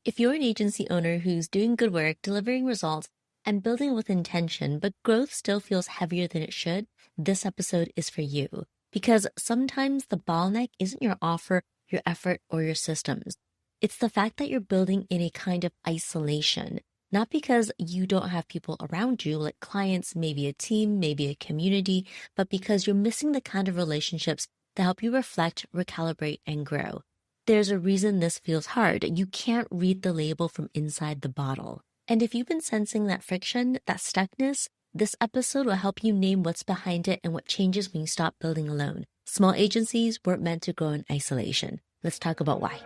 If you're an agency owner who's doing good work, delivering results, and building with intention, but growth still feels heavier than it should, this episode is for you. Because sometimes the bottleneck isn't your offer, your effort, or your systems. It's the fact that you're building in a kind of isolation, not because you don't have people around you, like clients, maybe a team, maybe a community, but because you're missing the kind of relationships that help you reflect, recalibrate, and grow. There's a reason this feels hard. You can't read the label from inside the bottle. And if you've been sensing that friction, that stuckness, this episode will help you name what's behind it and what changes when you stop building alone. Small agencies weren't meant to grow in isolation. Let's talk about why.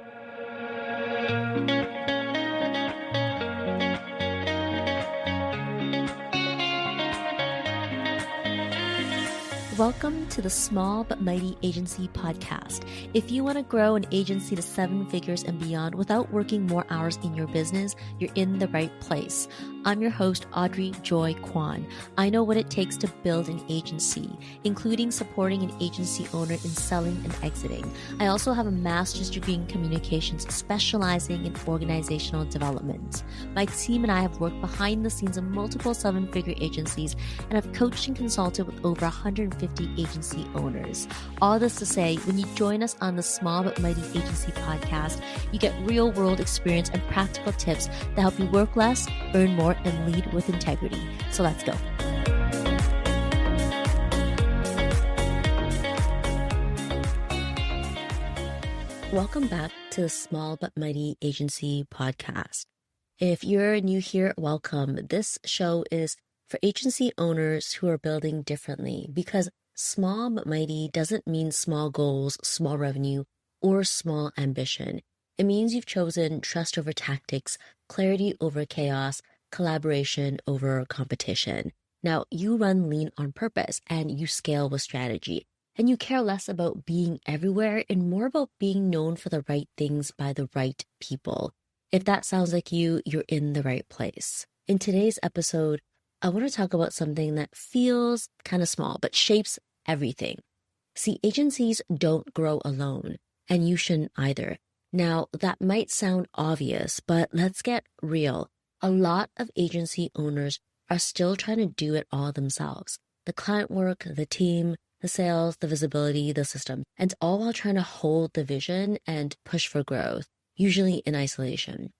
Welcome to the Small But Mighty Agency podcast. If you want to grow an agency to 7 figures and beyond without working more hours in your business, you're in the right place. I'm your host, Audrey Joy Kwan. I know what it takes to build an agency, including supporting an agency owner in selling and exiting. I also have a master's degree in communications, specializing in organizational development. My team and I have worked behind the scenes of multiple 7-figure agencies and have coached and consulted with over 150 agency owners. All this to say, when you join us on the Small But Mighty Agency podcast, you get real-world experience and practical tips that help you work less, earn more, and lead with integrity. So let's go. Welcome back to the Small But Mighty Agency podcast. If you're new here, welcome. This show is for agency owners who are building differently, because small but mighty doesn't mean small goals, small revenue, or small ambition. It means you've chosen trust over tactics, clarity over chaos, collaboration over competition. Now, you run lean on purpose and you scale with strategy, and you care less about being everywhere and more about being known for the right things by the right people. If that sounds like you, you're in the right place. In today's episode, I want to talk about something that feels kind of small, but shapes everything. See, agencies don't grow alone, and you shouldn't either. Now, that might sound obvious, but let's get real. A lot of agency owners are still trying to do it all themselves. The client work, the team, the sales, the visibility, the system, and all while trying to hold the vision and push for growth, usually in isolation.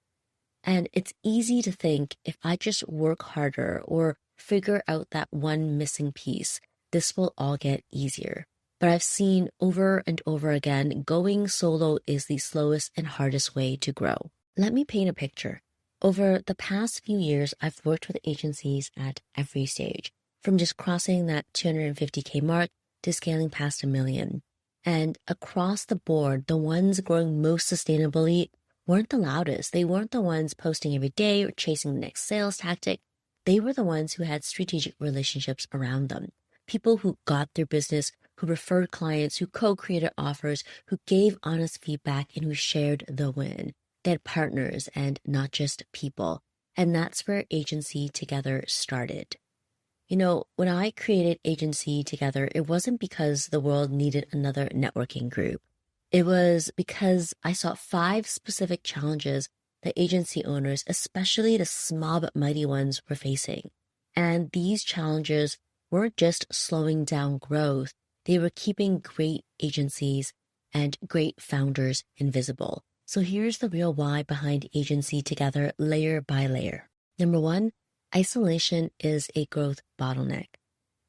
And it's easy to think, if I just work harder or figure out that one missing piece, this will all get easier. But I've seen over and over again, going solo is the slowest and hardest way to grow. Let me paint a picture. Over the past few years, I've worked with agencies at every stage, from just crossing that 250K mark to scaling past $1 million. And across the board, the ones growing most sustainably weren't the loudest. They weren't the ones posting every day or chasing the next sales tactic. They were the ones who had strategic relationships around them. People who got their business, who referred clients, who co-created offers, who gave honest feedback, and who shared the win. They had partners and not just people. And that's where Agency Together started. You know, when I created Agency Together, it wasn't because the world needed another networking group. It was because I saw 5 specific challenges that agency owners, especially the small but mighty ones, were facing. And these challenges weren't just slowing down growth, they were keeping great agencies and great founders invisible. So here's the real why behind Agency Together, layer by layer. Number 1, isolation is a growth bottleneck.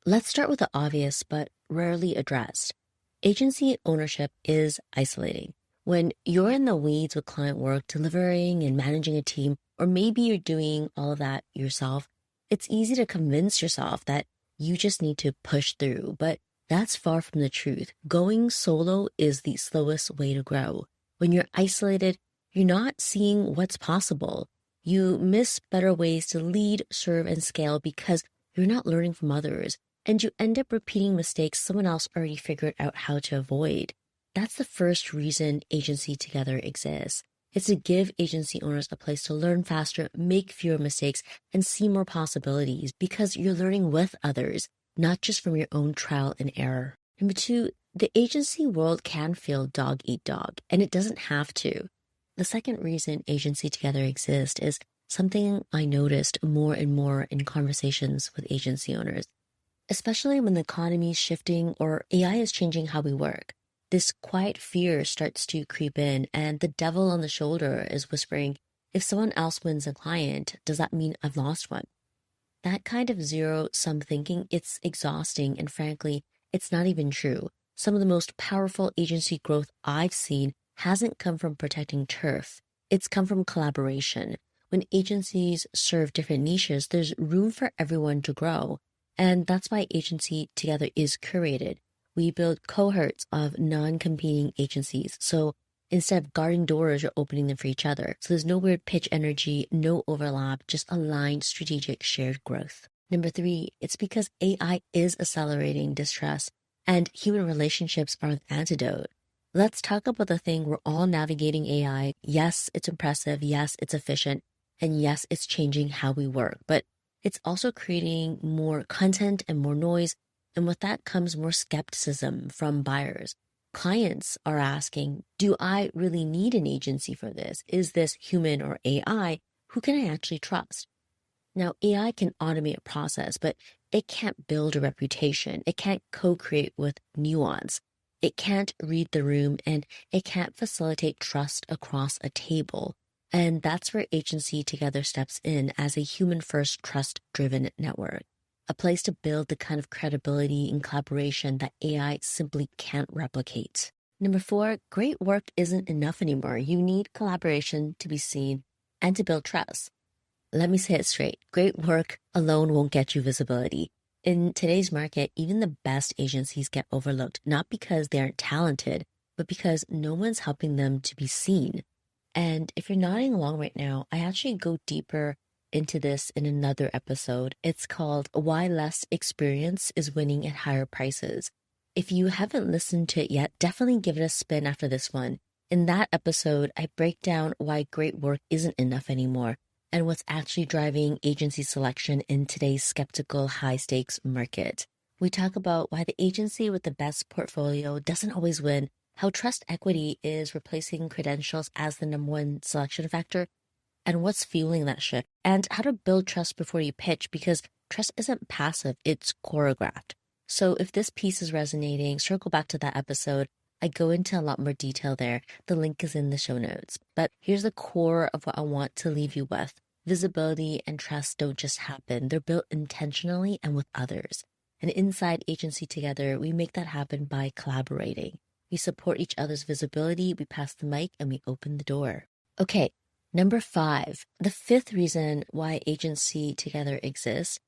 Let's start with the obvious but rarely addressed. Agency ownership is isolating. When you're in the weeds with client work, delivering and managing a team, or maybe you're doing all of that yourself, it's easy to convince yourself that you just need to push through, but that's far from the truth. Going solo is the slowest way to grow. When you're isolated, you're not seeing what's possible. You miss better ways to lead, serve, and scale because you're not learning from others, and you end up repeating mistakes someone else already figured out how to avoid. That's the first reason Agency Together exists. It's to give agency owners a place to learn faster, make fewer mistakes, and see more possibilities because you're learning with others, not just from your own trial and error. Number 2, the agency world can feel dog eat dog, and it doesn't have to. The second reason Agency Together exists is something I noticed more and more in conversations with agency owners, especially when the economy is shifting or AI is changing how we work. This quiet fear starts to creep in, and the devil on the shoulder is whispering, if someone else wins a client, does that mean I've lost one? That kind of zero-sum thinking, it's exhausting, and frankly, it's not even true. Some of the most powerful agency growth I've seen hasn't come from protecting turf. It's come from collaboration. When agencies serve different niches, there's room for everyone to grow. And that's why Agency Together is curated. We build cohorts of non-competing agencies. So instead of guarding doors, you're opening them for each other. So there's no weird pitch energy, no overlap, just aligned strategic shared growth. Number 3, it's because AI is accelerating distress and human relationships are the antidote. Let's talk about the thing we're all navigating AI. Yes, it's impressive. Yes, it's efficient. And yes, it's changing how we work. But it's also creating more content and more noise. And with that comes more skepticism from buyers. Clients are asking, do I really need an agency for this? Is this human or AI? Who can I actually trust? Now, AI can automate a process, but it can't build a reputation. It can't co-create with nuance. It can't read the room, and it can't facilitate trust across a table. And that's where Agency Together steps in as a human-first, trust-driven network, a place to build the kind of credibility and collaboration that AI simply can't replicate. Number 4, great work isn't enough anymore. You need collaboration to be seen and to build trust. Let me say it straight. Great work alone won't get you visibility. In today's market, even the best agencies get overlooked, not because they aren't talented, but because no one's helping them to be seen. And if you're nodding along right now, I actually go deeper into this in another episode. It's called Why Less Experience is Winning at Higher Prices. If you haven't listened to it yet, definitely give it a spin after this one. In that episode, I break down why great work isn't enough anymore and what's actually driving agency selection in today's skeptical, high-stakes market. We talk about why the agency with the best portfolio doesn't always win, how trust equity is replacing credentials as the number one selection factor, and what's fueling that shift, and how to build trust before you pitch, because trust isn't passive, it's choreographed. So if this piece is resonating, circle back to that episode. I go into a lot more detail there. The link is in the show notes. But here's the core of what I want to leave you with. Visibility and trust don't just happen. They're built intentionally and with others. And inside Agency Together, we make that happen by collaborating. We support each other's visibility, we pass the mic, and we open the door. Okay, number 5. The 5th reason why Agency Together exists,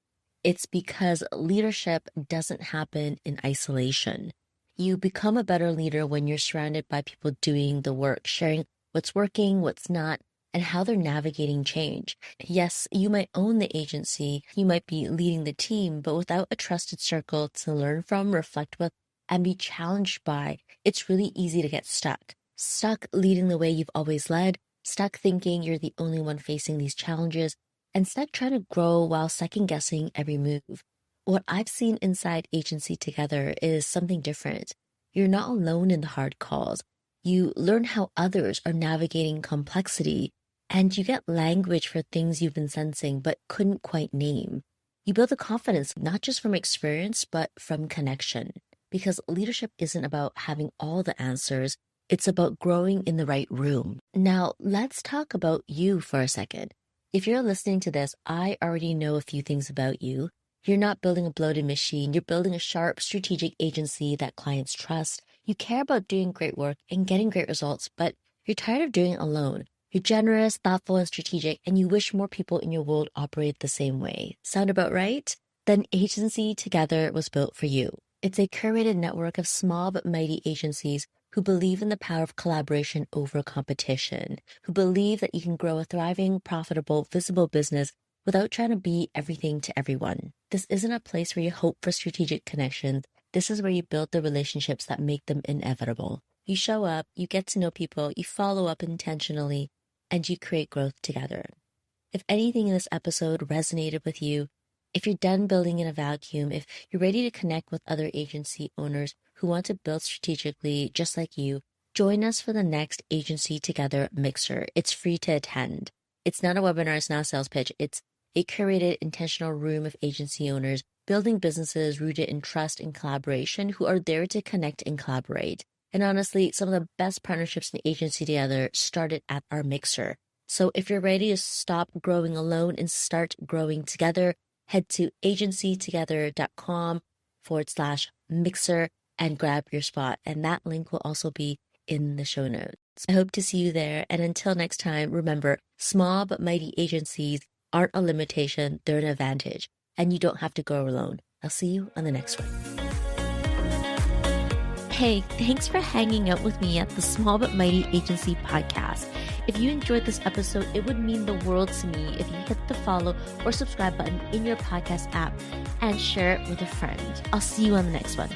it's because leadership doesn't happen in isolation. You become a better leader when you're surrounded by people doing the work, sharing what's working, what's not, and how they're navigating change. Yes, you might own the agency, you might be leading the team, but without a trusted circle to learn from, reflect with, and be challenged by, it's really easy to get stuck. Stuck leading the way you've always led, stuck thinking you're the only one facing these challenges, and stuck trying to grow while second-guessing every move. What I've seen inside Agency Together is something different. You're not alone in the hard calls. You learn how others are navigating complexity, and you get language for things you've been sensing but couldn't quite name. You build the confidence not just from experience, but from connection. Because leadership isn't about having all the answers, it's about growing in the right room. Now, let's talk about you for a second. If you're listening to this, I already know a few things about you. You're not building a bloated machine. You're building a sharp, strategic agency that clients trust. You care about doing great work and getting great results, but you're tired of doing it alone. You're generous, thoughtful, and strategic, and you wish more people in your world operate the same way. Sound about right? Then Agency Together was built for you. It's a curated network of small but mighty agencies who believe in the power of collaboration over competition, who believe that you can grow a thriving, profitable, visible business without trying to be everything to everyone. This isn't a place where you hope for strategic connections. This is where you build the relationships that make them inevitable. You show up, you get to know people, you follow up intentionally, and you create growth together. If anything in this episode resonated with you, if you're done building in a vacuum, if you're ready to connect with other agency owners who want to build strategically just like you, Join us for the next Agency Together Mixer. It's free to attend. It's not a webinar, it's not a sales pitch. It's a curated, intentional room of agency owners building businesses rooted in trust and collaboration who are there to connect and collaborate. And honestly, some of the best partnerships in Agency Together started at our Mixer. So if you're ready to stop growing alone and start growing together, head to agencytogether.com/mixer and grab your spot. And that link will also be in the show notes. I hope to see you there. And until next time, remember, small but mighty agencies aren't a limitation, they're an advantage. And you don't have to go alone. I'll see you on the next one. Hey, thanks for hanging out with me at the Small But Mighty Agency podcast. If you enjoyed this episode, it would mean the world to me if you hit the follow or subscribe button in your podcast app and share it with a friend. I'll see you on the next one.